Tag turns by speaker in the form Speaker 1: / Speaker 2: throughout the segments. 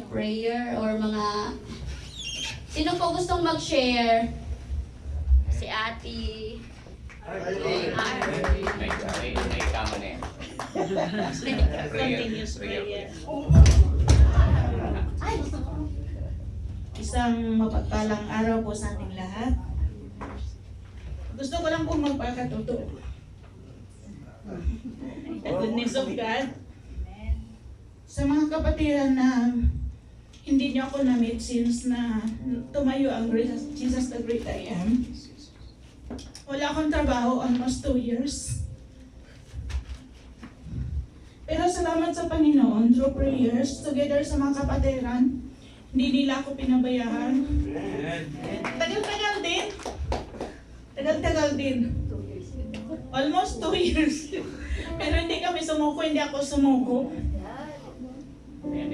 Speaker 1: prayer or mga... Sino po gustong mag-share? Si Ate.
Speaker 2: May kama na yan.
Speaker 3: Continuous prayer.
Speaker 1: Ay,
Speaker 3: Isang mapagpalang araw po sa ating lahat. Gusto ko lang pong magpakatotoo. The goodness of God. Sa mga kapatiran na hindi niyo ako na-meet since na tumayo ang Jesus the Great I Am. Wala akong trabaho almost 2 years. Pero salamat sa Panginoon, through prayers, together sa mga kapatiran, hindi nila ako pinabayaan. Tagal-tagal din. Tagal-tagal din. Almost 2 years. Pero hindi kami sumuko, hindi ako sumuko.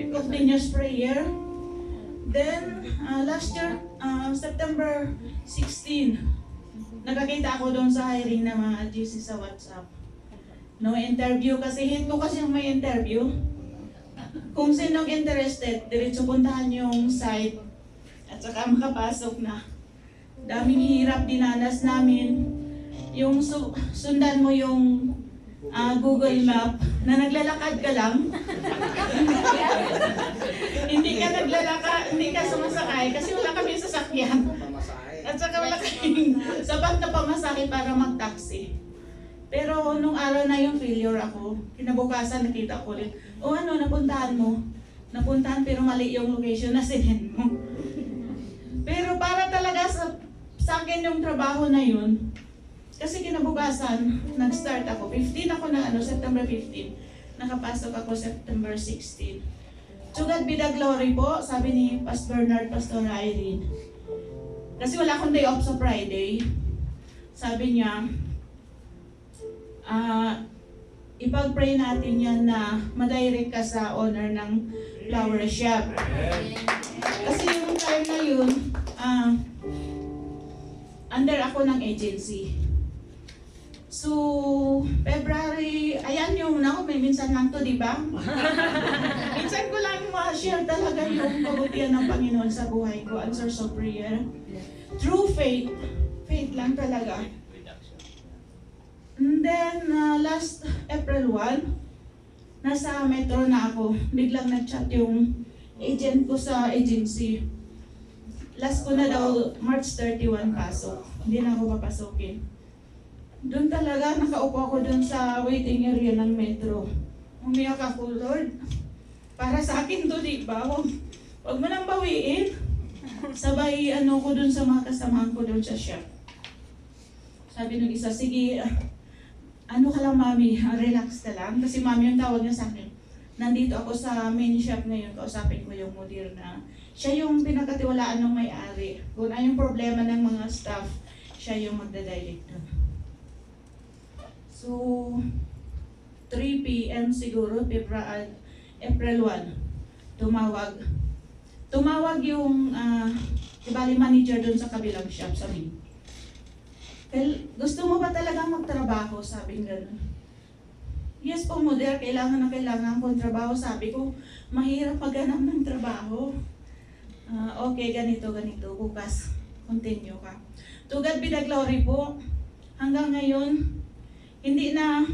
Speaker 3: Continuous prayer. Then, last year, September 16, nakakita ako doon sa hiring ng mga GC sa WhatsApp. No interview kasi, hit ko kasi yung may interview. Kung sinong interested, diretso puntahan yung site at saka makapasok na. Daming hirap dinanas namin. Yung sundan mo yung Google Map na naglalakad ka lang. Hindi ka naglalakad, hindi ka sumasakay kasi wala kami sasakyan. At saka wala kaming sapat na pamasahe para mag-taxi. Pero nung araw na yung failure ako, kinabukasan nakita ko ulit, napuntahan mo. Napuntahan pero mali yung location na sinend mo. Pero para talaga sa akin yung trabaho na yun, kasi kinabukasan, nag-start ako. 15 ako na September 15. Nakapasok ako September 16. To God be the glory po, sabi ni Pastor Bernard, Pastor Irene. Kasi wala akong day off sa Friday. Sabi niya, ipag-pray natin yan na madirect ka sa owner ng flower shop. Kasi yung time na yun, under ako ng agency. So, February, ayan yung may minsan lang to, di ba? Minsan ko lang ma-share talaga yung kabutihan ng Panginoon sa buhay ko, answers of prayer. Through faith, faith lang talaga. And then, last April 1, nasa metro na ako. Biglang nag-chat yung agent ko sa agency. Last ko na daw, March 31 pasok. Hindi na ako papasokin. Doon talaga, nakaupo ako doon sa waiting area ng metro. Umiyak ako, Lord. Para sa akin to, di ba? Huwag mo nang bawiin. Sabay ko doon sa mga kasamahan ko doon sa shop. Sabi nung isa, sige, ka lang mami, relax ka lang. Kasi mami yung tawag niya sa akin. Nandito ako sa main shop ngayon, kausapin ko yung mudir na siya yung pinakatiwalaan ng may-ari. Kung ano yung problema ng mga staff, siya yung magdadirect doon. So, 3 p.m. siguro, April 1, tumawag yung ibali manager doon sa kabilang shop, sabi, gusto mo ba talagang magtrabaho? Sabi gano'n. Yes po, Mother, kailangan kong trabaho. Sabi ko, mahirap maghanap ng trabaho. Okay, ganito, bukas, continue ka. To God be the glory po. Hanggang ngayon, hindi na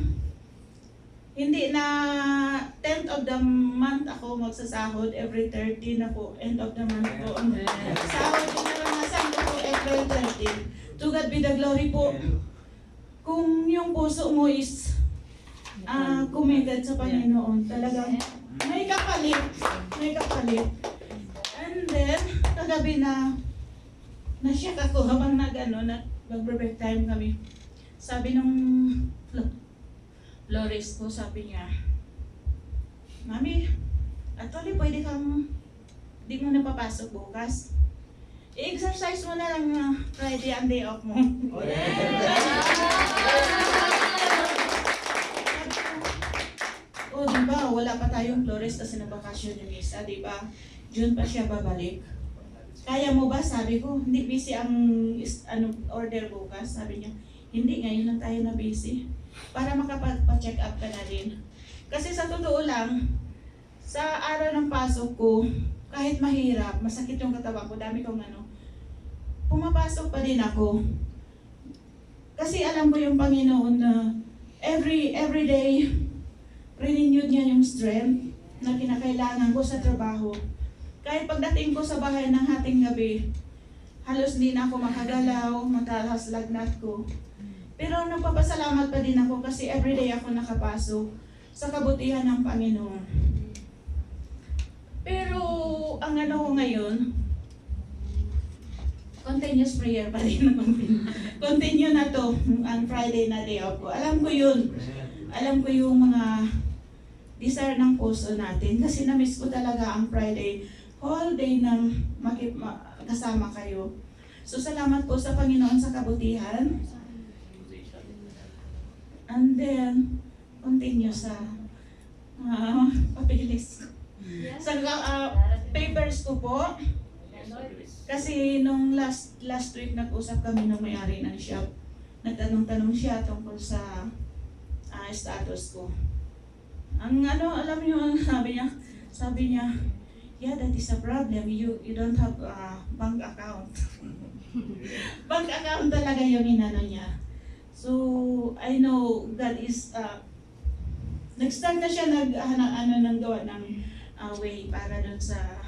Speaker 3: 10th of the month ako magsasahod, every 30 na po, end of the month po. Sahod ko naranasan ko po April 30. To God be the glory po. Kung yung puso mo is committed sa Panginoon, talagang may kapalit. And then, kagabi na-shock ako habang nag-break time kami. Sabi nung Flores ko, sabi niya, Mami, actually pwede kang, di mo napapasok bukas. I-exercise mo na lang na Friday ang day off mo. Diba, wala pa tayong Flores kasi nabakasyon yung isa, diba? June pa siya babalik. Kaya mo ba? Sabi ko, hindi busy ang order bukas. Sabi niya, hindi, ngayon lang tayo na busy. Para makapag-check up ka na rin. Kasi sa totoo lang, sa araw ng pasok ko, kahit mahirap, masakit yung katawan ko, dami kong ano, pumapasok pa din ako. Kasi alam ko yung Panginoon na every day, renewed niya yung strength na kinakailangan ko sa trabaho. Kahit pagdating ko sa bahay ng hating gabi, halos di na ako makagalaw, matalas lagnat ko. Pero nagpapasalamat pa din ako kasi everyday ako nakapasok sa kabutihan ng Panginoon. Pero ang ano ko ngayon, continuous prayer pa rin. Continue na to, ang Friday na day off ko. Alam ko yun. Alam ko yung mga desire ng puso natin. Kasi na-miss ko talaga ang Friday. Whole day nang kasama kayo. So salamat po sa Panginoon sa kabutihan. And then, continue sa papilis. Sa papers ko po, kasi nung last week nag-usap kami ng may-ari ng shop. Nagtanong-tanong siya tungkol sa status ko. Ang ano, alam niyo ang sabi niya, yeah, that is a problem. You don't have bank account. Bank account talaga yung inano niya. So, I know God is, nag-start na siya ng gawa ng way para dun sa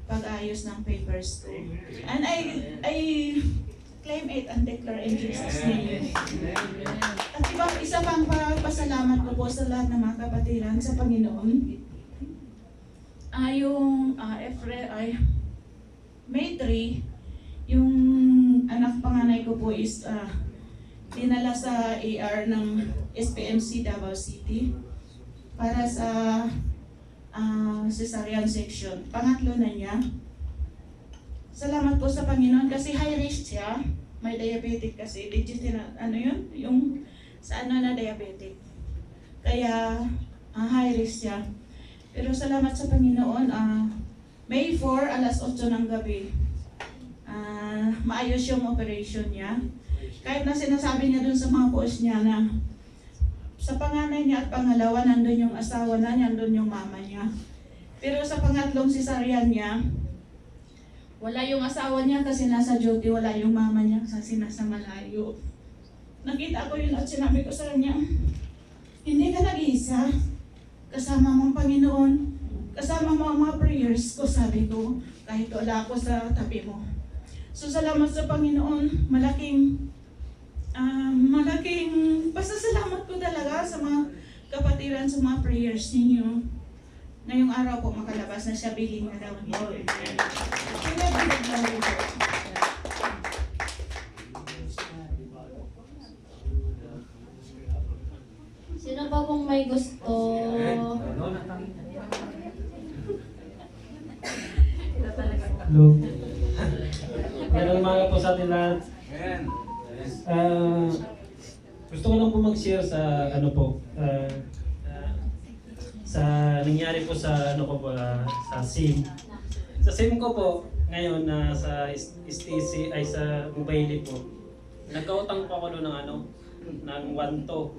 Speaker 3: pag-ayos ng papers ko. And I claim it and declare in Jesus' name. At isa pang pasalamat ko po sa lahat ng mga kapatiran sa Panginoon. Yung May 3, yung anak panganay ko po is dinala sa AR ng SPMC Davao City para sa cesarean section. Pangatlo na niya. Salamat po sa Panginoon kasi high risk siya. May diabetic kasi. Legit na, ano yun? Yung sa ano na diabetic. Kaya high risk siya. Pero salamat sa Panginoon. May 4, alas 8 ng gabi. Maayos yung operation niya. Kahit na sinasabi niya dun sa mga post niya na sa panganay niya at pangalawa, nandun yung asawa na, nandun yung mama niya. Pero sa pangatlong cesarean niya, wala yung asawa niya kasi nasa duty, wala yung mama niya kasi nasa malayo. Nakita ko yun at sinabi ko sa kanya, hindi ka nag-iisa. Kasama mong Panginoon, kasama mo ang mga prayers ko, sabi ko, kahit wala ako sa tabi mo. So salamat sa Panginoon, malaking pasasalamat ko talaga sa mga kapatiran, sa mga prayers ninyo. Ngayong araw po makalabas na siya, biling na daw niya.
Speaker 1: Sino pa pong may gusto?
Speaker 4: Hello. Magandang umaga po sa atin lahat. Gusto ko lang po mag-share sa ano po, sa nangyari po sa ano ko po, sa SIM. Sa SIM ko po ngayon na sa STC ay sa mobile po. Nagkautang po ako doon ng ano, ng 1 to.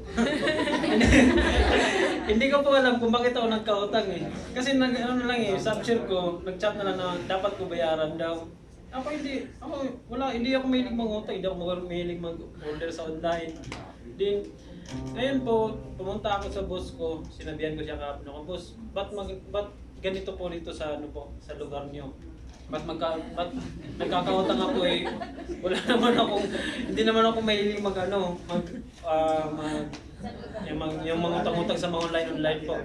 Speaker 4: Hindi ko po alam kung bakit ako nagkautang eh. Kasi ano lang eh, subshare ko, nag-chat na lang na dapat ko bayaran daw. Hindi ako mahilig mag-utang, hindi ako mahilig mag-order sa online. Din, ngayon po, pumunta ako sa boss ko, sinabihan ko siya kahapon ako, boss, ba't ganito po dito sa ano po, sa lugar niyo? Ba't nagkakautang ako eh? Hindi naman ako mahilig yung mga utang-utang sa mga online po.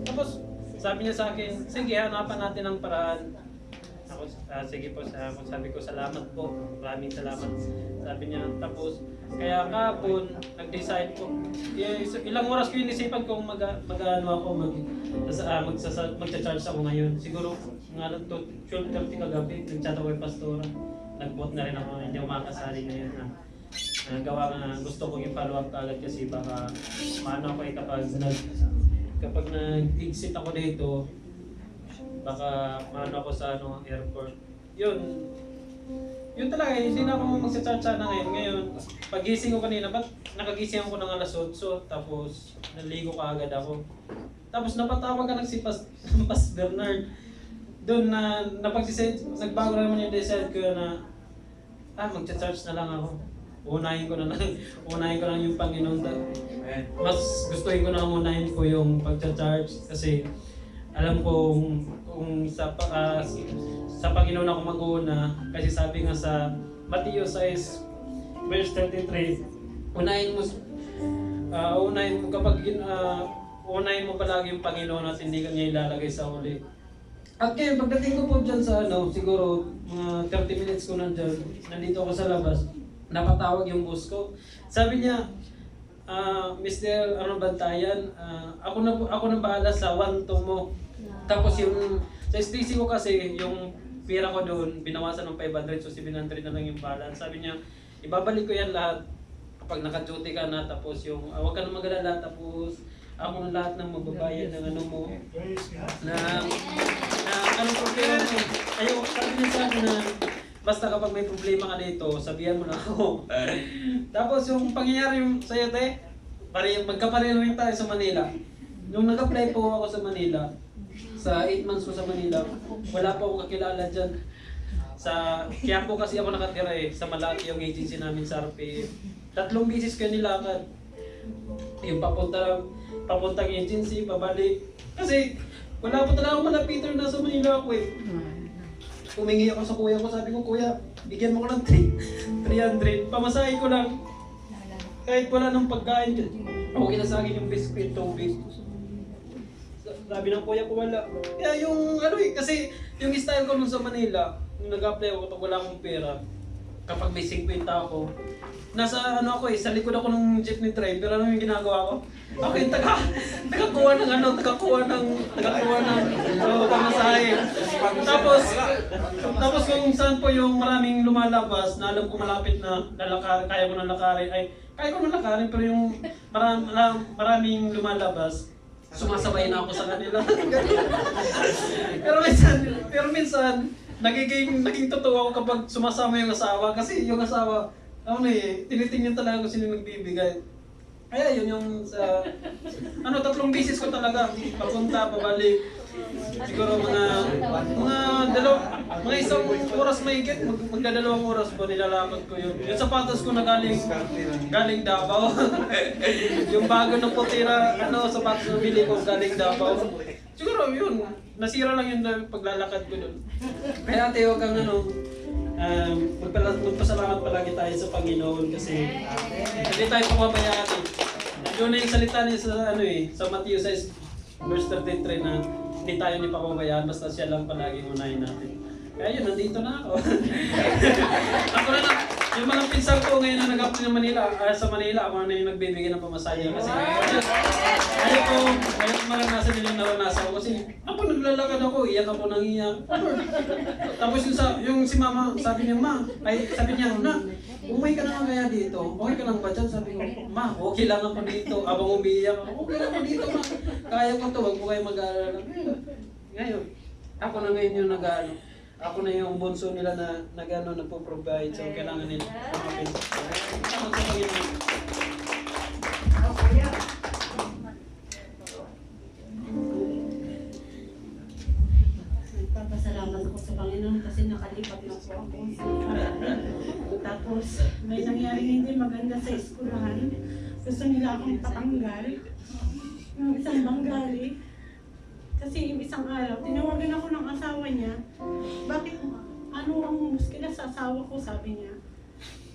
Speaker 4: Tapos, sabi niya sa akin, sige, hanapan natin ang paraan. Ako, sige po, sabi ko, salamat po. Maraming salamat. Sabi niya, tapos, kaya kahapon, nag-decide po. Ilang oras ko inisipan kung magcha-charge ako ngayon. Siguro, nga lang to, 12:30 kagabi, nag-chat ako kay Pastora. Nag-vote na rin ako, hindi ako makasali ngayon na. Gusto kong i-follow up agad kasi baka maano ako kapag nag-exit ako dito, baka maano ako sa airport. Yun talaga, hindi na ako magsa-chat sana ngayon. Pagising ko kanina, ba't nakagising ako ng alas 8, tapos naligo ka agad ako. Tapos napatawag ka si Pas Bernard. doon na nagbago na naman yung decide ko na magcha-charge na lang ako. Unahin ko lang yung Panginoon. Mas gustuhin ko na unahin ko yung pagcha-charge kasi alam ko kung sa Panginoon ako mag-uuna kasi sabi nga sa Matthew 6 verse 33, unahin mo palagi yung Panginoon at hindi ka niya ilalagay sa huli. At kaya pagdating ko po dyan sa siguro mga 30 minutes ko nandito ako sa labas, napatawag yung boss ko. Sabi niya, Mr. Bantayan, ako na bahala sa 1-2 mo. Tapos yung sa STC ko kasi yung pera ko doon, binawasan ng 500, so 700 na lang yung balance. Sabi niya, ibabalik ko yan lahat kapag naka-duty ka na, tapos yung, huwag ka na mag-alala, tapos ako na lahat ng magbabayad ng ano mo, na anong problema mo. Ayaw, sabi niya sa akin na, basta kapag may problema ka dito, sabihan mo na ako. Tapos yung pangyayari yung sa'yo, te, magkapareho rin tayo sa Manila. Nung nag-apply po ako sa Manila, sa 8 months ko sa Manila, wala pa akong kakilala dyan. Kaya po kasi ako nakatira sa Malati yung agency namin sa RPF. 3 beses ko nilakad. Yung papuntang agency, pabalik. Kasi wala po talaga akong malapitan na sa Manila ako Humingi ako sa kuya ko, sabi ko, kuya, bigyan mo ko ng 300. Pamasahe ko lang. Kahit wala ng pagkain, okay na sa akin yung biscuit, tubig. Sabi ng kuya ko wala. Kaya yung kasi yung style ko nung sa Manila, nung nag-apply ako kapag wala akong pera, kapag may 50 ako, nasa sa likod ako ng jeepney driver, ano yung ginagawa ko? Ako yung tagakuha ng pamasahe. Tapos kung saan po yung maraming lumalabas, na alam ko malapit na kaya ko na lakarin, kaya ko na lakarin, pero yung maraming lumalabas, sumasabay na ako sa kanila. pero minsan naging totoo ako kapag sumasama yung asawa kasi yung asawa tinitingnan talaga kung sino nagbibigay. Kaya yun yung sa 3 beses ko talaga papunta pabalik. Siguro mga isang oras mahigit, magdadalawang oras po nilalakad ko yun. Yung sapatos ko na galing Davao. Yung bago ng putira, sapatos na bili ko galing Davao. Siguro yun, nasira lang yung paglalakad ko doon. Kaya ate, huwag kang magpasalamat palagi tayo sa Panginoon kasi hindi tayo pababayaan. Yun na yung salita niya sa Matthew 6 verse 33 na hindi tayo ni pababayaan, basta siya lang palagi unahin natin. Kaya yun, nandito na ako. Ako na yung mga pinsan ko ngayon na nag-apply sa Manila, ako na yung nagbibigay ng pamasaya. Kasi ayaw maranasan nila yung naranasan ko. Kasi ako naglalakad ako, iyak ako nang iyak. Tapos yung si mama, sabi niya, umuwi ka na kaya dito? Okay ka lang ba dyan? Sabi ko, ma, okay lang ako dito. Abang umiiyak ako, okay lang ako dito, ma. Kaya ko to, wag mo kayo mag-aalala. Ngayon, ako na ngayon yung ako na yung bunso nila na nagpo-provide, so kailangan nila makapin. Ako sa Panginoon.
Speaker 5: Nagpapasalamat ako sa Panginoon kasi nakalipat na po ako sa Aralin. Tapos may nangyaring hindi maganda sa eskulahan. Gusto nila akong patanggal. Yung isang Bengali. Kasi yung isang araw, tinawagan ako ng asawa niya. Bakit, ano ang muskila sa asawa ko, sabi niya.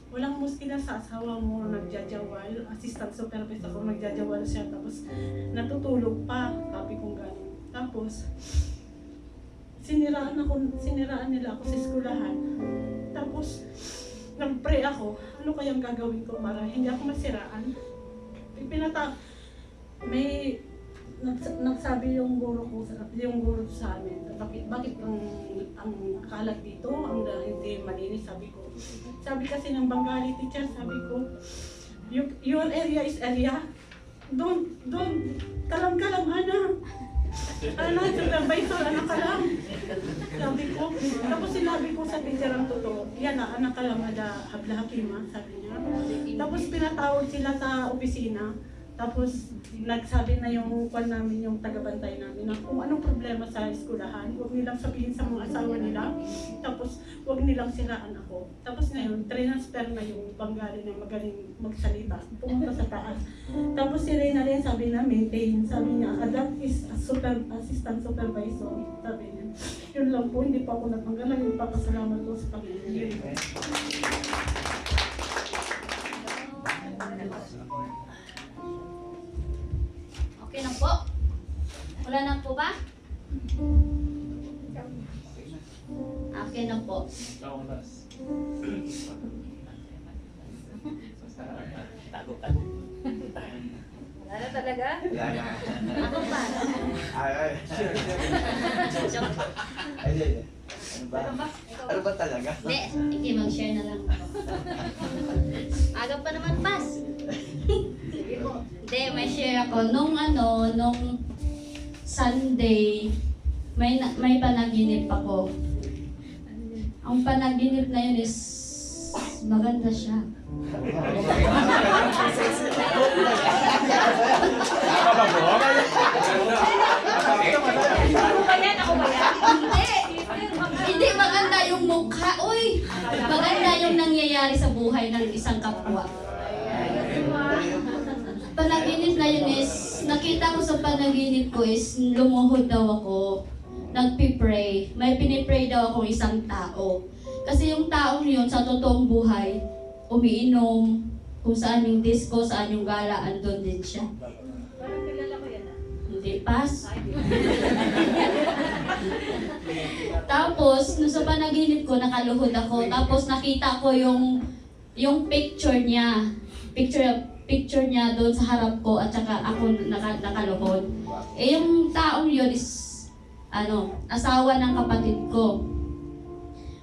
Speaker 5: Walang muskila sa asawa mo, nagjajawal. Assistant supervisor ako, nagjajawal siya. Tapos natutulog pa, sabi kong gano'n. Tapos, siniraan nila ako sa eskulahan. Tapos, nag-pray ako, ano kayang gagawin ko para hindi ako masiraan. Nagsabi yung guro sa amin, bakit ang kalat dito, ang hindi malinis, sabi ko. Sabi kasi ng Bengali teacher, sabi ko, your area is area. Don't, kalam, ana. Supervisor, anak kalam. Sabi ko, tapos sinabi ko sa teacher ang totoo, yan na, anak kalam, ada habla hakima, sabi niya. Tapos pinatawag sila sa opisina. Tapos nagsabi na yung kwan namin, yung tagabantay namin na kung anong problema sa eskwelahan, huwag nilang sabihin sa mga asawa nila. Tapos huwag nilang siraan ako. Tapos ngayon, transfer na yung Banggali na magaling magsalita. Pumunta sa taas. Tapos si Reyna rin sabi na maintain. Sabi niya, that is a assistant supervisor. Sabi niya. Yun lang po, hindi pa ako natanggal. Nagpapasalamat ko sa Panginoon.
Speaker 1: Okay na po? Wala na po ba? Okay na po.
Speaker 2: Tago.
Speaker 1: Wala na talaga?
Speaker 2: Wala na.
Speaker 1: Ako pa.
Speaker 2: Ay. Ano ba? Ano ba talaga?
Speaker 1: Hindi, mag-share na lang ako. Aga pa naman, Pas. Hindi, may share ako. Nung Sunday, may panaginip ako. Ang panaginip na yun is maganda siya. Hindi maganda yung mukha. Uy! Maganda yung nangyayari sa buhay ng isang kapwa. Panaginip na yun is, nakita ko sa panaginip ko is, lumuhod daw ako. Nagpipray. May pinipray daw akong isang tao. Kasi yung taong yun sa totoong buhay, umiinom, kung saan yung disco, saan yung gala, andun din siya.
Speaker 6: Parang kilala ko yan ah.
Speaker 1: Hindi, Pas. Tapos, nung sa panaginip ko, nakaluhod ako. Tapos nakita ko yung picture niya. Picture niya doon sa harap ko at saka ako nakaluhod. Eh yung taong yun is asawa ng kapatid ko.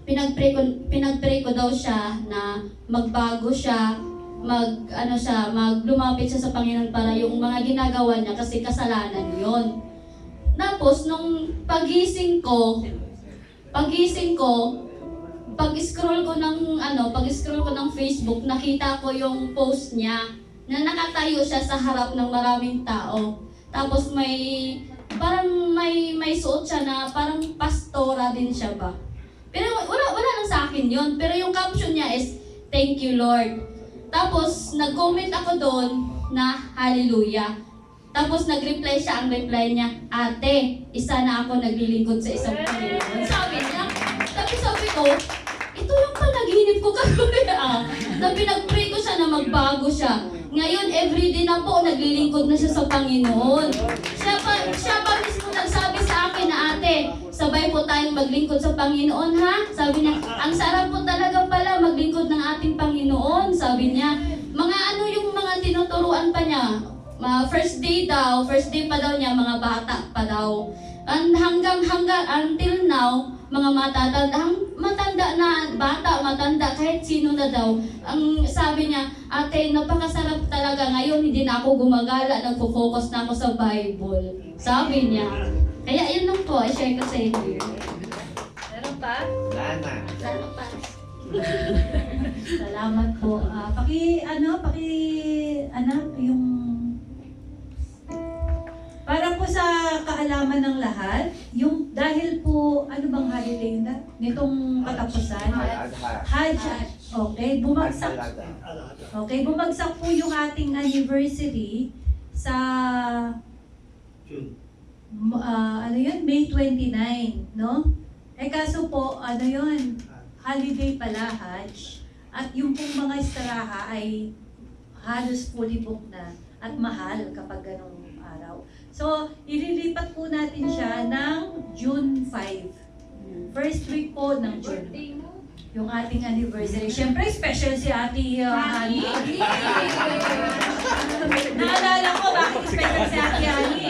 Speaker 1: Pinagpray ko daw siya na magbago siya, lumapit siya sa Panginoon para yung mga ginagawa niya kasi kasalanan yon. Tapos nung pag-gising ko, pag-scroll ko ng Facebook, nakita ko yung post niya na nakatayo siya sa harap ng maraming tao. Tapos parang may suot siya na parang pastora din siya ba. Pero wala lang sa akin yun. Pero yung caption niya is, "Thank you Lord." Tapos nag-comment ako doon na hallelujah. Tapos nag-reply siya, ang reply niya, "Ate, isa na ako naglilingkod sa isang Panginoon." Sabi niya. Tapos sabi ko, ito yung panaginip ko kaya. Na pinag-pray ko siya na magbago siya. Ngayon, everyday na po, naglilingkod na siya sa Panginoon. Siya pa mismo nagsabi sa akin na, "Ate, sabay po tayong maglingkod sa Panginoon ha?" Sabi niya, "Ang sarap po talaga pala maglingkod ng ating Panginoon." Sabi niya, yung mga tinuturuan pa niya. First day pa daw niya, mga bata pa daw. Until now, mga matanda na bata, matanda, kahit sino na daw. Ang sabi niya, "Ate, napakasarap talaga ngayon, hindi na ako gumagala, nagpo-focus na ako sa Bible." Sabi niya. Kaya yun lang po, i-share ko sa inyo.
Speaker 6: Meron pa?
Speaker 2: Wala na.
Speaker 1: Salamat pa.
Speaker 6: Salamat po. Yung para po sa kaalaman ng lahat, yung dahil po, ano bang holiday na? Nitong katapusan? Hajj. Okay, bumagsak po yung ating anniversary sa May 29, no? Eh kaso po, holiday pala, Hajj. At yung pong mga istiraha ay halos fully booked na at mahal kapag ganong araw. So, ililipat po natin siya ng June 5. First week po ng June. Yung ating anniversary. Siyempre, special si Ate Hani. Naalala ko bakit special si Ate Hani.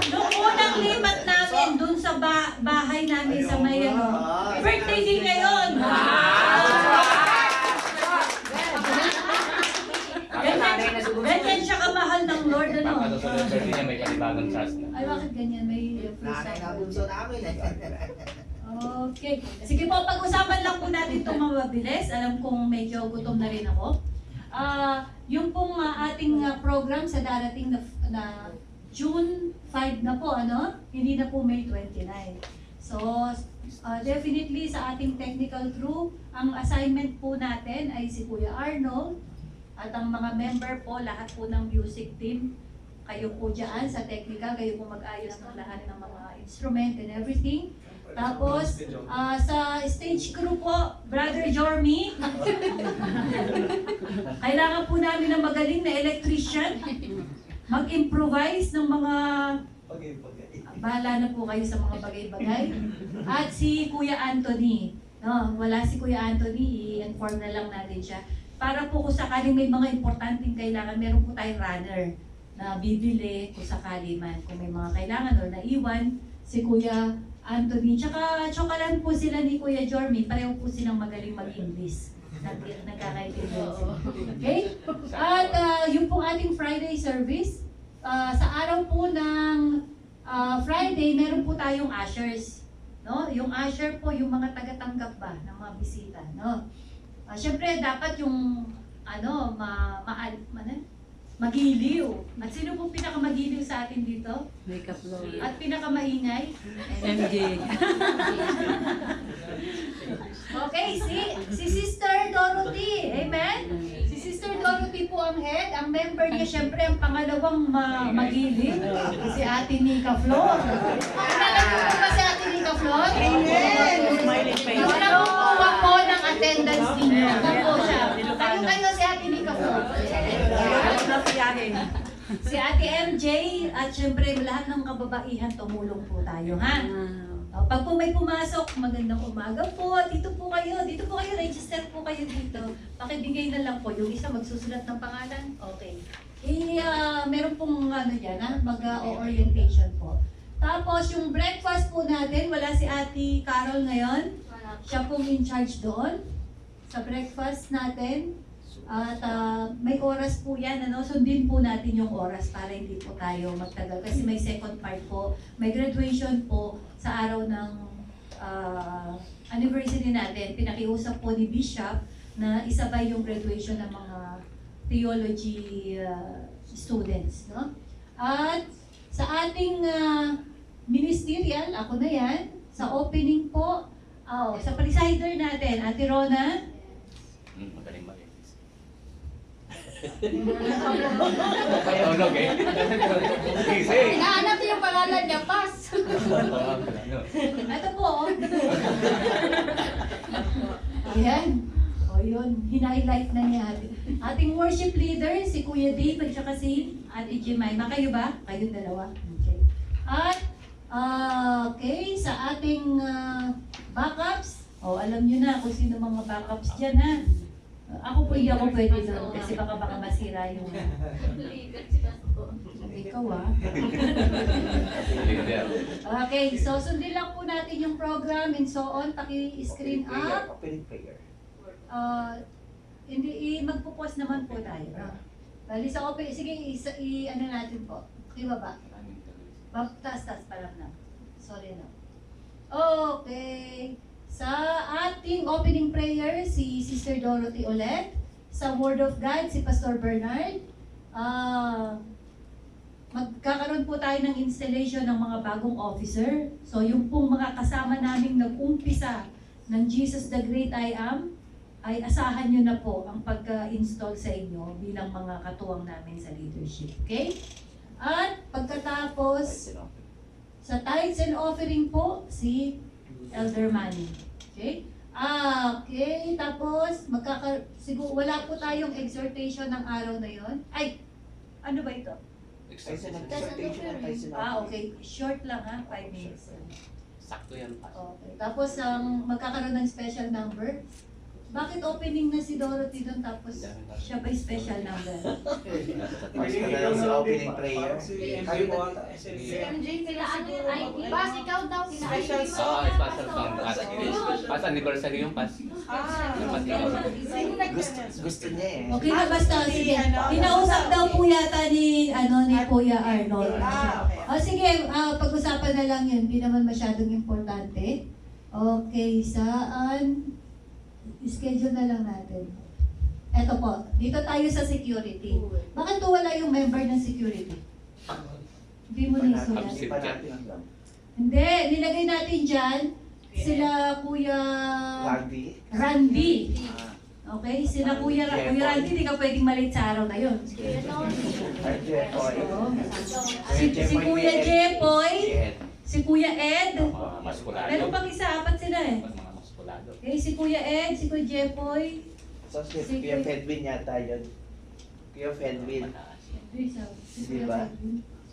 Speaker 6: Noong unang lipat namin dun sa bahay namin sa may birthday din ngayon. Ganyan siya kamahal ng Lord, ano?
Speaker 2: Susunod birthday niya may panibagong chance na.
Speaker 6: Ay, bakit ganyan? May
Speaker 7: Nanay na bunso namin eh.
Speaker 6: Okay. Sige po, pag-usapan lang po natin itong mga mabilis. Alam kong medyo gutom na rin ako. yung pong ating program sa darating na June 5 na po, ano? Hindi na po May 29. So, definitely sa ating technical crew, ang assignment po natin ay si Kuya Arnold at ang mga member po, lahat po ng music team. Kayo po dyan sa technical, kayo po mag-ayos ng lahat ng mga instrument and everything. Tapos, sa stage crew po, Brother Jormy, kailangan po namin ng magaling na electrician, mag-improvise ng mga, bahala na po kayo sa mga bagay-bagay. At si Kuya Anthony, no, wala si Kuya Anthony, i-inform na lang natin siya. Para po kung sakaling may mga importanteng kailangan, meron po tayong runner na bibili kung sakali man. Kung may mga kailangan o naiwan, si Kuya Anthony. Tsaka chokalan po sila ni Kuya Jormy, pareho po silang magaling mag-English. Nagkakaintindihan sila. Okay? At yung pong ating Friday service, sa araw po ng Friday, meron po tayong ushers. No? Yung usher po, yung mga tagatanggap ba ng mga bisita. No? Siyempre, dapat yung magiliw. At sino po pinakamagiliw sa atin dito?
Speaker 8: Makeup flow.
Speaker 6: At pinakamaingay?
Speaker 8: MJ.
Speaker 6: Okay, si Sister Dorothy. Amen? Si Sister Dorothy po ang head. Ang member niya, syempre, ang pangalawang magiliw. Si Ate Nika Flor. Kilala niyo po ba si Ate Nika Flor?
Speaker 8: Amen! Smiling face.
Speaker 6: Yung nakukuha po ng attendance ninyo. Ito po siya. Kayo si Ate Nika Flor. Si Ate MJ at syempre lahat ng kababaihan tumulong po tayo, ha? Pag po may pumasok, magandang umaga po, dito po kayo, register po kayo dito. Pakibigay na lang po, yung isa magsusulat ng pangalan, okay. Meron pong dyan, mag-orientation po. Tapos yung breakfast po natin, wala si Ate Carol ngayon. Siya pong in charge doon sa breakfast natin. At may oras po yan, sundin po natin yung oras para hindi po tayo magtagal. Kasi may second part po, may graduation po sa araw ng anniversary natin. Pinakiusap po ni Bishop na isabay yung graduation ng mga theology students. No? At sa ating ministerial, ako na yan, sa opening po, sa presider natin, Ate Rona.
Speaker 2: Magaling.
Speaker 1: Hinahanap niyo yung pangalan niya, Pas.
Speaker 6: Ito po. Ayan. O yun, hinighlight na niya. Ating worship leader, si Kuya Dave at saka si Ate Jemima. Kayo ba? Kayo dalawa. Okay. At, okay, sa ating backups, alam nyo na kung sino mga backups dyan, ha? Ako po hindi ako pwede doon kasi baka masira yung... Ikaw Okay, so sundin lang po natin yung program and so on. Paki-screen up.
Speaker 2: Opening prayer.
Speaker 6: Magpo-pause naman po tayo. Bali sa open, sige, ano natin po. Diba ba? Taas pa lang na. Sorry na. Okay. Sa ating opening prayer, si Sister Dorothy ulit. Sa Word of God, si Pastor Bernard. Magkakaroon po tayo ng installation ng mga bagong officer. So yung pong mga kasama naming nag-umpisa ng Jesus the Great I Am, ay asahan nyo na po ang pagka-install sa inyo bilang mga katuwang namin sa leadership. Okay? At pagkatapos, sa tithes and offering po, si Elder Manny. Okay? Okay, tapos siguro wala po tayong exhortation ng araw na yon. Ay, ano ba ito? Okay, short lang ha, 5 minutes.
Speaker 2: Sakto yan, Pas.
Speaker 6: Okay, tapos magkakaroon ng special number. Bakit opening na si Dorothy doon tapos siya ba special number?
Speaker 2: Tapos ka na lang sa opening prayer.
Speaker 4: Kayo po ata.
Speaker 1: Si MJ, sila ano yung ID? Pas, ikaw daw.
Speaker 4: Special
Speaker 9: Oo, special song. Pas anniversary yung pas.
Speaker 2: Gusto niya eh.
Speaker 6: Okay na basta, sige. Kinausap daw po yata ni Kuya Arnold. Sige, pag-usapan na lang yun. Hindi naman masyadong importante. Okay, saan? Schedule na lang natin. Eto po, dito tayo sa security. Bakit po wala yung member ng security? Hindi mo na isulat.
Speaker 2: Hindi pa natin alam.
Speaker 6: Hindi, nilagay natin dyan sila Kuya
Speaker 2: Randy?
Speaker 6: Randy.
Speaker 2: Ah,
Speaker 6: Okay, sila Kuya Randy, hindi ka pwedeng malate sa araw na yun.
Speaker 2: Ay, Jeffoy.
Speaker 6: Si Kuya Jepoy,
Speaker 2: Ed.
Speaker 6: si Kuya Ed,
Speaker 9: Mga maskulado.
Speaker 6: meron pang isa, apat sila eh.
Speaker 9: Mga maskulado.
Speaker 6: Okay, si Kuya Ed, si Kuya Jepoy,
Speaker 2: So, si Kuya Fedwin yata yun. Kuya Fedwin. Di ba?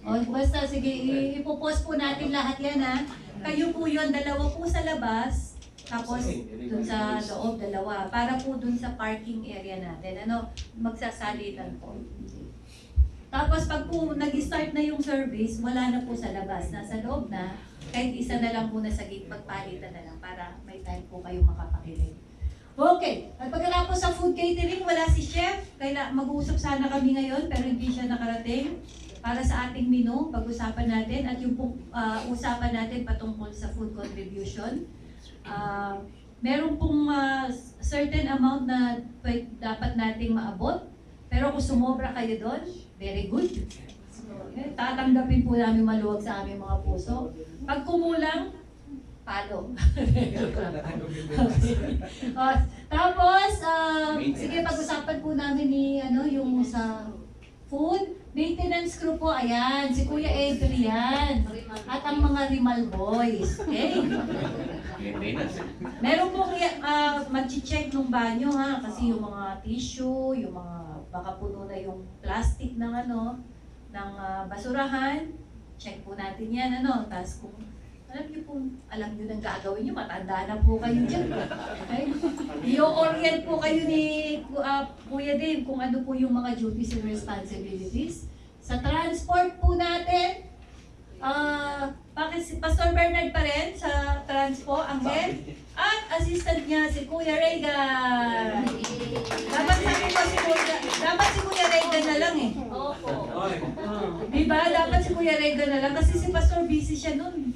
Speaker 6: O, basta, sige, ipopost po natin lahat yan ha. Kayo po yun, dalawa po sa labas, tapos dun sa loob, dalawa. Para po dun sa parking area natin, magsasalitan po. Tapos pag po nag-start na yung service, wala na po sa labas, nasa loob na, kahit isa na lang po na sa gate, magpalitan na lang para may time po kayo makapakinig. Okay, at pagkatapos sa food catering, wala si chef. Mag-uusap sana kami ngayon, pero hindi siya nakarating. Para sa ating menu, pag-usapan natin, at yung usapan natin patungkol sa food contribution. Meron pong certain amount na dapat nating maabot, pero kung sumobra kayo doon, very good. Tatanggapin po namin maluwag sa aming mga puso. Pag kumulang, palo. Tapos, sige, pag-usapan po namin ni, yung sa food. Maintenance crew po, ayan, si Kuya Adrian. At ang mga Rimal Boys. Okay?
Speaker 9: Maintenance.
Speaker 6: Meron pong mag-check ng banyo ha, kasi yung mga tissue, yung mga baka puno na yung plastic ng ng basurahan, check po natin yan tapos kung alam nyo nang gagawin nyo, matanda na po kayo dyan. Okay? I-orient po kayo ni Kuya Dave kung ano po yung mga duties and responsibilities. Sa transport po natin, bakit si Pastor Bernard pa rin sa transpo, ang head, at assistant niya si Kuya Reagan. Dapat si Kuya Reagan na lang eh.
Speaker 1: Opo.
Speaker 6: Diba? Dapat si Kuya Reagan na lang kasi si Pastor busy siya nun.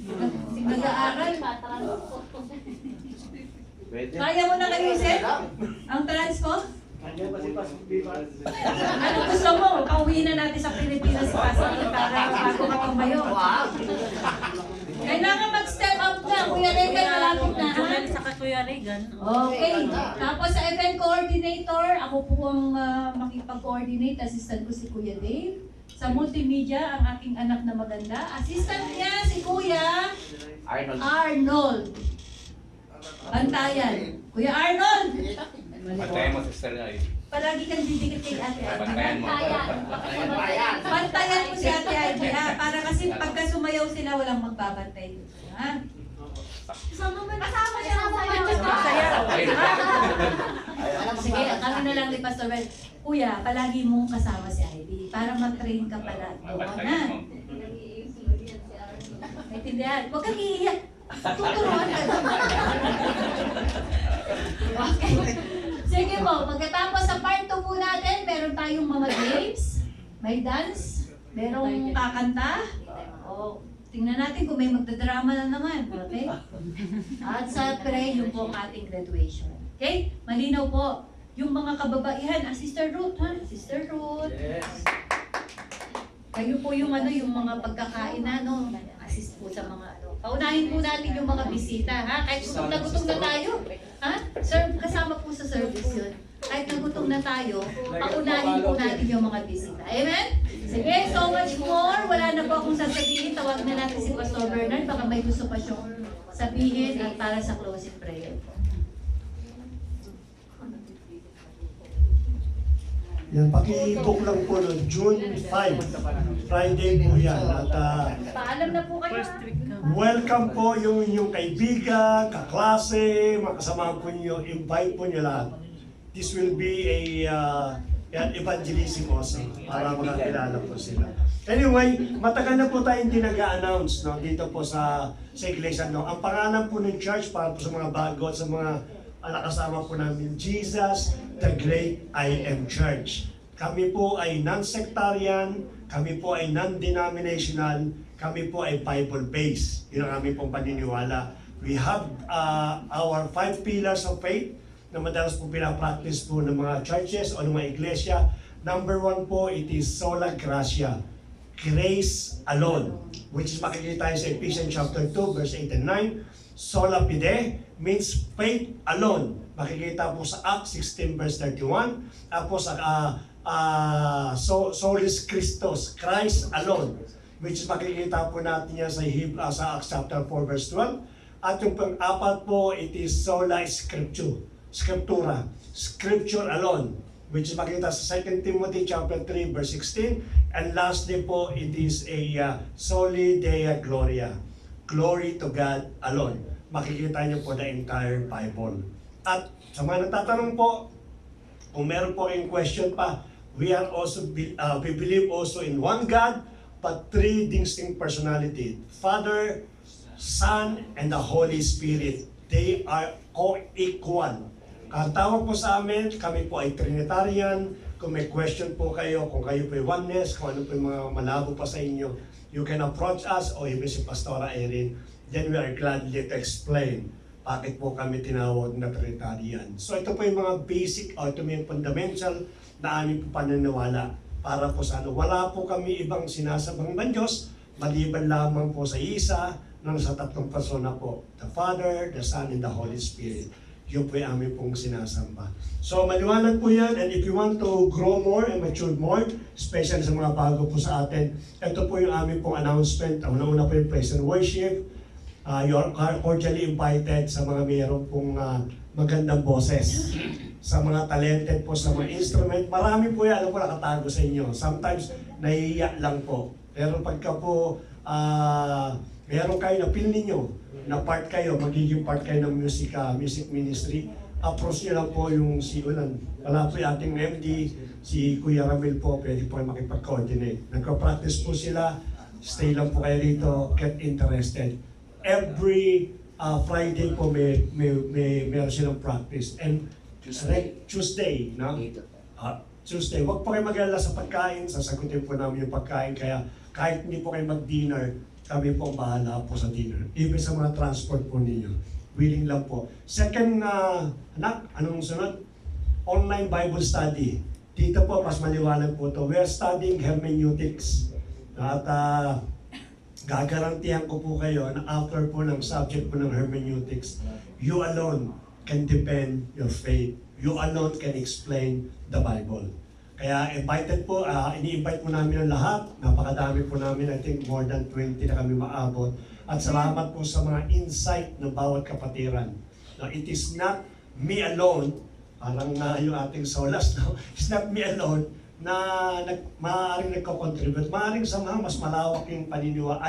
Speaker 6: Nag-aaral.
Speaker 2: Pwede.
Speaker 6: Kaya mo na kayo, Seth? Ang transpo? Ano gusto mo? Pauwi na natin sa Pilipinas si Pastor para bago ka tumayo. Kailangan mag-step up na. Kuya Reagan, malapit na.
Speaker 8: Joel sa Kuya Reagan.
Speaker 6: Okay. Tapos sa event coordinator, ako po ang makipag-coordinate. Assistant ko si Kuya Dave. Sa multimedia, ang aking anak na maganda. Assistant niya si Kuya Arnold. Bantayan. Kuya Arnold!
Speaker 9: Pantayan mo, sister nga eh.
Speaker 6: Palagi kang didikit kay Ate Ivy.
Speaker 9: Pantayan mo.
Speaker 6: Bantayan mo si Ate Ivy para kasi pagka sumayaw sila, walang magbabantay. Ha? Kasama siya. Sige, kami na lang ni Pastor Ben. Kuya, palagi mong kasama si Ivy para mag-train ka pala doon, ha?
Speaker 9: Pantayan mo.
Speaker 6: Naintindihan? Huwag kang iiyak. Tuturuan ka naman. Okay. Sige po, pagkatapos sa part 2 po natin, meron tayong mga games, may dance, merong kakanta. O, tingnan natin kung may magdadrama na naman. Okay? At sa pre, yung po ang ating graduation. Okay? Malinaw po. Yung mga kababaihan, Sister Ruth, ha? Sister Ruth.
Speaker 4: Yes.
Speaker 6: Kayo po yung yung mga pagkakain na, assist po sa mga paunahin po natin yung mga bisita, ha? Kahit gutom na tayo. Ha? Sir, kasama po sa service yun. Kahit nagutom na tayo, paunahin po natin yung mga bisita. Amen? Sige, so much more. Wala na po akong sasabihin. Tawag na natin si Pastor Bernard. Baka may gusto pa siyang sabihin at para sa closing prayer po.
Speaker 10: Yan, paki-book lang po no, June 5, Friday po yan. At
Speaker 6: Paalam na po kayo, ha?
Speaker 10: welcome po yung inyong kaibigan, kaklase, makasama po niyo, invite po niyo lahat. This will be an evangelism also, para makakilala po sila. Anyway, matagal na po tayong hindi nag-a-announce dito po sa iglesia. Ang pangalan po ng church para po sa mga bago at sa mga nakasama po namin, Jesus, the Great I Am Church. Kami po ay non-sectarian, kami po ay non-denominational, kami po ay Bible-based. Yun ang aming pong paniniwala. We have our 5 pillars of faith. na madalas po pinapractice po ng mga churches o ng mga iglesia. Number 1 po, it is sola gratia, grace alone, which is makikita tayo sa Ephesians chapter 2, verse 8 and 9. Sola fide means faith alone. Makikita po sa Acts 16, verse 31. Tapos solis Christos, Christ alone, which is makikita po natin yan sa Acts chapter 4, verse 12. At yung pang-apat po, it is sola scriptura, scripture alone, which is makikita sa 2 Timothy chapter 3, verse 16. And lastly po, it is a soli Deo Gloria, glory to God alone. Makikita niyo po the entire Bible. At sa mga nagtatanong po, kung meron po kayong question pa, we believe also in one God, but three distinct personality: Father, Son, and the Holy Spirit. They are co-equal. Ang tawag po sa amin, kami po ay Trinitarian. Kung may question po kayo, kung kayo po ay oneness, kung ano po yung mga malabo pa sa inyo, you can approach us o even si Pastora Erin. Then we are gladly to explain bakit po kami tinawag na Trinitarian. So ito po yung mga basic o ito yung fundamental na aming po paniniwala para po sa ano. Wala po kami ibang sinasabang ng Diyos, maliban lamang po sa isa ng sa tatlong persona po. The Father, the Son, and the Holy Spirit. Yun po yung aming pong sinasamba. So maliwanag po yan, and if you want to grow more and mature more, especially sa mga bago po sa atin, ito po yung aming pong announcement. Una-una po yung praise and worship. You are cordially invited sa mga mayroon pong magandang boses. Sa mga talented po sa mga instrument. Marami po yan, alam po nakatago sa inyo. Sometimes nahihiya lang po. Pero pagka po meron kayo na feel ninyo, na part kayo, magiging part kayo ng music ministry, approach nyo lang po yung si Ulan. Wala po yung ating MD, si Kuya Ramil po, pwede po kayo makipag-coordinate. Nagka-practice po sila, stay lang po kayo rito, get interested. Every Friday po meron silang practice. And Tuesday, no? Tuesday, huwag po kayo mag-alala sa pagkain, sasagutin po namin yung pagkain, kaya kahit hindi po kayo mag-dinner, kami po ang bahala po sa dinner. Even sa mga transport po ninyo. Willing lang po. Second, anak, anong sunod? Online Bible study. Dito po, mas maliwanag po to. We are studying hermeneutics. At gagarantihan ko po kayo na after po ng subject po ng hermeneutics, you alone can defend your faith. You alone can explain the Bible. Kaya invited po, ini-invite po namin ang lahat. Napakadami po namin, I think more than 20 na kami maabot. At salamat po sa mga insight ng bawat kapatiran. Now, it is not me alone, parang yung ating solas, no? It's not me alone na maaaring nagko-contribute. Maaaring somehow mas malawak yung paniniwa,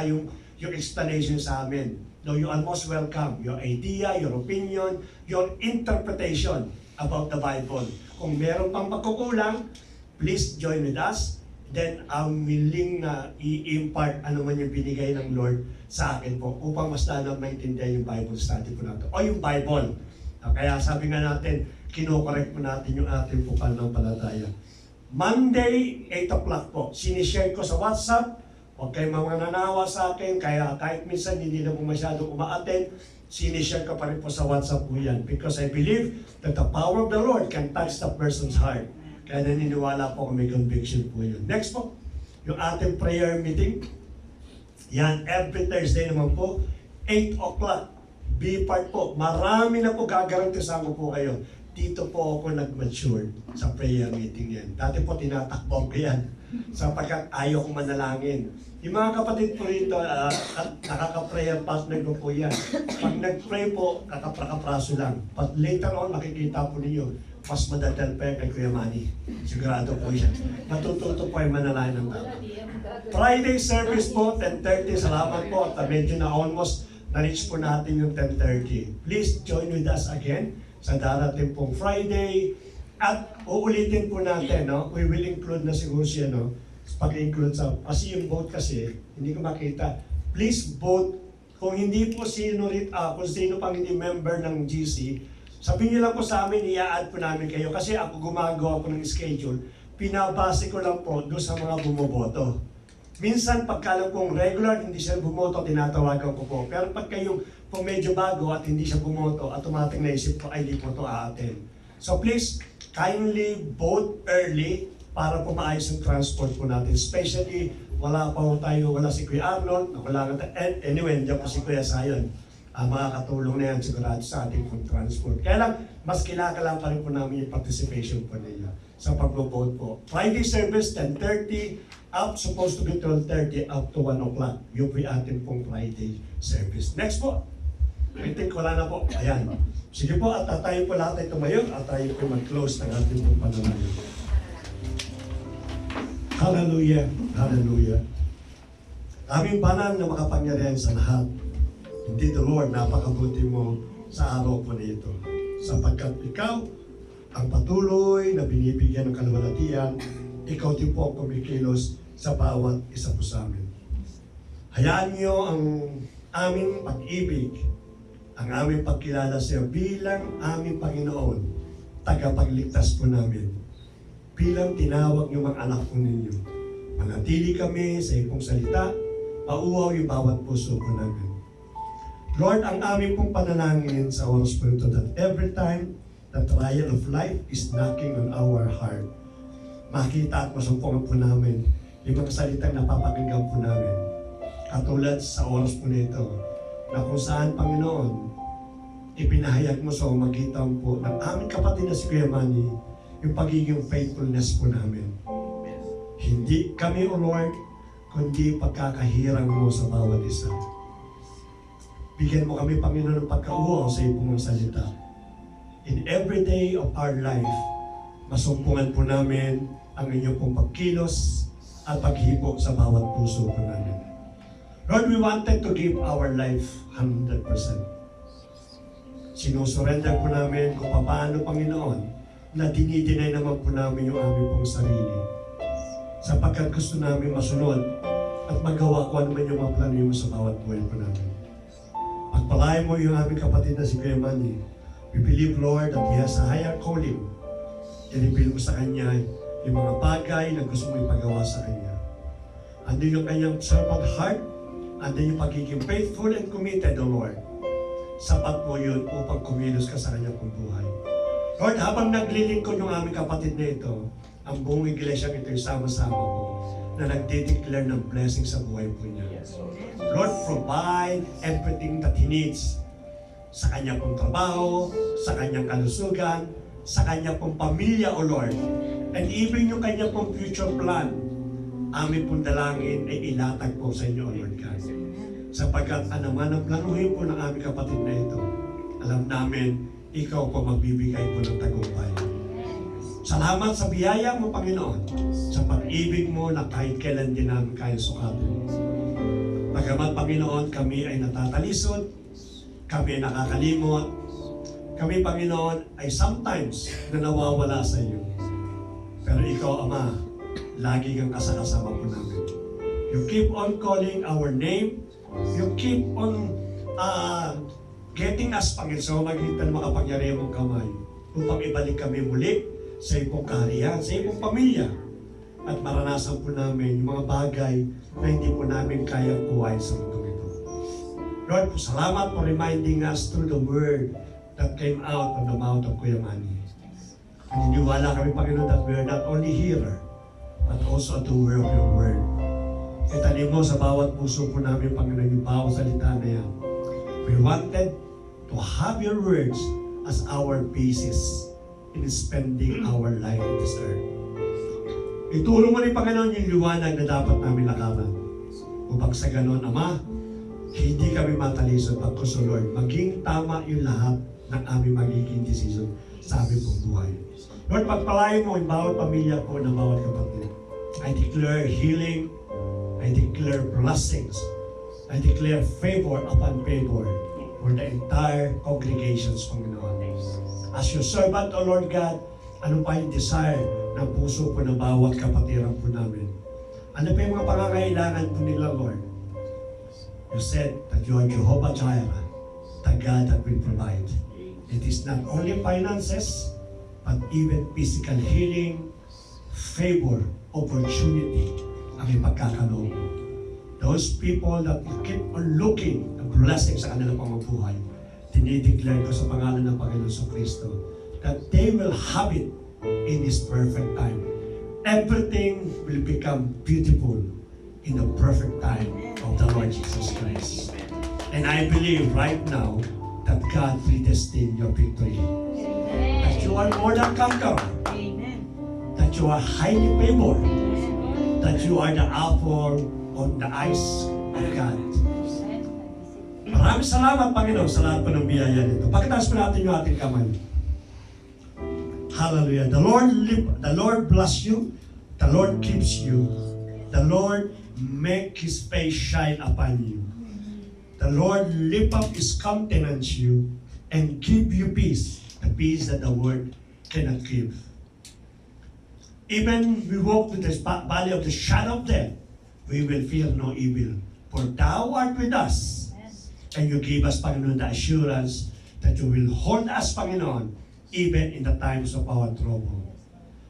Speaker 10: yung explanation sa amin. No, you are most welcome. Your idea, your opinion, your interpretation about the Bible. Kung meron pang pagkukulang, please join with us. Then, I'm willing na i-impart ano man yung binigay ng Lord sa akin po upang mas lalo maintindihan yung Bible study po natin. O yung Bible. Kaya sabi nga natin, kinokorek po natin yung ating po pananampalataya. Monday, 8 o'clock po. Sinishare ko sa WhatsApp. Huwag kayong mga nanawa sa akin. Kaya kahit minsan hindi na po masyadong uma-attend, sinishare ko pa rin po sa WhatsApp po yan. Because I believe that the power of the Lord can touch the person's heart. Kaya naniniwala po kung may conviction po yun. Next po, yung ating prayer meeting. Yan, every Thursday naman po, 8 o'clock. Be part po. Marami na po gagarantisan ko po kayo. Dito po ako nag-mature sa prayer meeting yan. Dati po tinatakbo ko yan sapagkat ayaw kong manalangin. Yung mga kapatid po rito, nakaka-prayer partner ko po yan. Pag nag-pray po, kakapra-kapraso lang. But later on, makikita po ninyo, mas madadal pa yan kay Kuya Manny. Sigurado po yan. Natututo po ay manalangin ng tao. Friday service po, 10:30. Salamat po. At medyo na almost na-reach po natin yung 10:30. Please join with us again sa darating pong Friday. At uulitin po natin, no? We will include na siguro siya, no? Pag-include sa, kasi yung vote kasi, hindi ko makita. Please vote. Kung hindi po kung sino pang hindi member ng GC, sabihin niyo lang po sa amin, i-add po namin kayo. Kasi ako gumagawa po ng schedule, pinabase ko lang po doon sa mga bumoboto. Minsan, pagka lang pong regular, hindi siya bumoto, tinatawagan ko po. Pero pagka yung kung medyo bago at hindi siya bumoto, automatic naisip ko, ay di po ito aatin. So please, kindly vote early para po maayos yung transport po natin. Especially, wala si Kuya Arnold, wala nga anyway, nandiyan po si Kuya Sayon. Makakatulong na yan sigurado sa ating pong transport. Kaya lang, mas kinakala pa rin po namin yung participation po nila sa pag-vote po. Friday service, 10:30, up supposed to be 12:30 up to 1 o'clock. Yung po yung ating pong Friday service. Next po. I think wala na po. Ayan. Sige po, at tayo po lahat ay tumayo at tayo po mag-close ng ating pong pananalig. Hallelujah. Hallelujah. Aming banal na makapangyarihan sa lahat. Hindi the Lord, napakabuti mo sa araw po nito. Sapagkat ikaw ang patuloy na binibigyan ng kaluwalhatian, ikaw din po ang kumikilos sa bawat isa po sa amin. Hayaan niyo ang aming pag-ibig, ang aming pagkilala sa iyo bilang aming Panginoon, tagapagligtas po namin. Bilang tinawag niyo mga anak po ninyo. Manatili kami sa iyong salita, pauwaw yung bawat puso po namin. Lord, ang aming pong panalangin sa oras po ito that every time the trial of life is knocking on our heart, makita at masumpungan po namin yung mga salitang napapakinggan po namin. Katulad sa oras po nito, na kung saan, Panginoon, ipinahayag mo sa magitan po ng aming kapatid na si Kuya Manny, yung pagiging faithfulness po namin. Hindi kami, O Lord, kundi pagkakahirang mo sa bawat isa. Bigyan mo kami, Panginoon, ng pagkauaw sa iyong mga salita. In every day of our life, masumpungan po namin ang inyong pong pagkilos at paghipo sa bawat puso po namin. Lord, we wanted to give our life 100%. Sinusurrender po namin kung paano, Panginoon, na dinidinay naman po namin yung aming pong sarili. Sapagkat gusto namin masunod at magawa ko ano man yung mga plano mo sa bawat buhay po namin. Pagpalain mo yung aming kapatid na si Kuya Manny. We believe, Lord, that he has a higher calling. Tinipil mo sa kanya yung mga bagay na gusto mo ipagawa sa kanya. Andun yung kanyang servant heart, andun yung pagiging faithful and committed, O Lord. Sapat mo yun upang kumilos ka sa kanyang buhay. Lord, habang naglilingkod yung aming kapatid na ito, ang buong iglesia ito sama-sama po na nagde-declare ng blessing sa buhay po niya. Lord, provide everything that he needs sa kanyang pong trabaho, sa kanyang kalusugan, sa kanyang pong pamilya, O Lord. And even yung kanyang pong future plan, aming pong dalangin ay ilatag po sa inyo, O Lord God. Sapagkat anuman ang planuhin po ng aming kapatid na ito, alam namin, ikaw po magbibigay po ng tagumpay. Salamat sa biyaya mo, Panginoon, sa pag-ibig mo na kahit kailan din namin kaya sukatin. Bagamat, Panginoon, kami ay natatalisod, kami ay nakakalimot, kami, Panginoon, ay sometimes na nawawala sa iyo. Pero ikaw, Ama, lagi kang kasama po namin. You keep on calling our name, you keep on getting us, Panginoon, sa magitan ng makapangyarihan mong kamay upang ibalik kami muli sa iyong kaharian, sa iyong pamilya. At maranasan po namin yung mga bagay na hindi po namin kayang kuhain sa mundo ito. Lord, salamat for reminding us through the word that came out of the mouth of Kuya Manny. Naniniwala kami, Panginoon, that we are not only hearer, but also a doer of your word. Itanim mo sa bawat puso po namin, Panginoon, yung bawat salita na yan. We wanted to have your words as our basis in spending our life in this earth. Itulong mo rin, Panginoon, yung liwanag na dapat namin lakaran. Upang sa ganon, Ama, hindi kami matalisod pagkus, O Lord, maging tama yung lahat ng aming magiging decision sa aming pong buhay. Lord, pagpalain mo yung bawat pamilya po ng bawat kapatid. I declare healing, I declare blessings, I declare favor upon favor for the entire congregations, Panginoon. As your servant, O Lord God, ano pa yung desire ng puso po ng bawat kapatiran po namin? Ano pa yung mga pangangailangan po nila, Lord? You said that you are Jehovah Jireh, the God that will provide. It is not only finances, but even physical healing, favor, opportunity, ang ipagkakaloob. those people that keep on looking the blessing sa kanilang pamumuhay, dinideclare ko sa pangalan ng Panginoon sa Kristo that they will have it in His perfect time. Everything will become beautiful in the perfect time of the Lord Jesus Christ. And I believe right now that God predestined your victory. That you are more than conqueror. That you are highly favored. That you are the apple on the eyes of God. Maraming salamat, Panginoon, sa lahat po ng biyaya nito. Pagkatapos po natin yung ating kamay. Hallelujah. The Lord bless you. The Lord keeps you. The Lord make His face shine upon you. The Lord lift up His countenance you and give you peace. The peace that the world cannot give. Even we walk through the valley of the shadow of death, we will fear no evil. For Thou art with us. And you give us, Panginoon, the assurance that you will hold us, Panginoon, even in the times of our trouble.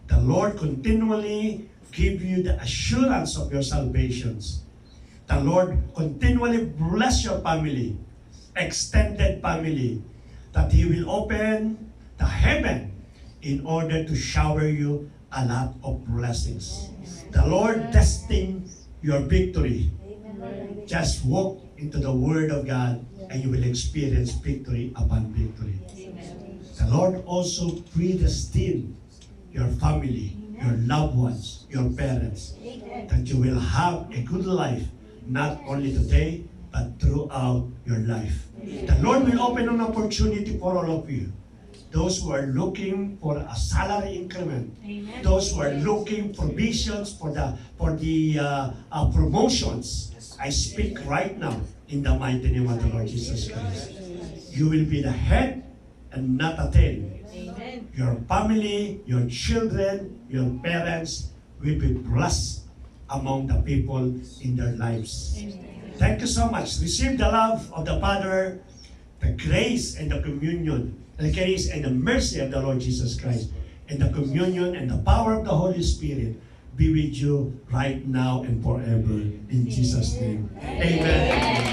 Speaker 10: The Lord continually give you the assurance of your salvations. The Lord continually bless your family, extended family, that He will open the heaven in order to shower you a lot of blessings. The Lord destined your victory. Just walk into the Word of God and you will experience victory upon victory. The Lord also predestined your family, your loved ones, your parents, that you will have a good life, not only today, but throughout your life. The Lord will open an opportunity for all of you. Those who are looking for a salary increment, those who are looking for visions for the promotions, I speak right now in the mighty name of the Lord Jesus Christ. You will be the head and not a tail. Your family, your children, your parents will be blessed among the people in their lives. Thank you so much. Receive the love of the Father, the grace and the communion, the grace and the mercy of the Lord Jesus Christ, and the communion and the power of the Holy Spirit be with you right now and forever. In Jesus' name. Amen.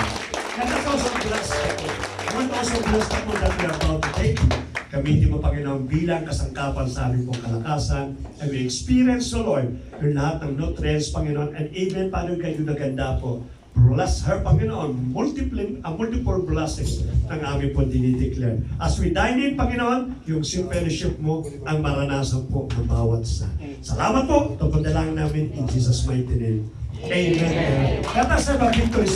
Speaker 10: Let us also bless people. I want to also bless people that we are about to take. Gamitin mo, Panginoon, bilang kasangkapan sa aming pong kalakasan. And we experience, O Lord, yung lahat ng nutrients, Panginoon, and even paano kayo naganda po. Bless her, Panginoon, multiple blessings ng aming po dinideclare. As we dine in, Panginoon, yung sweet fellowship mo ang maranasan po ng bawat isa. Salamat po. Ito po dalangin namin in Jesus' mighty name. Amen. Let us have a victory song.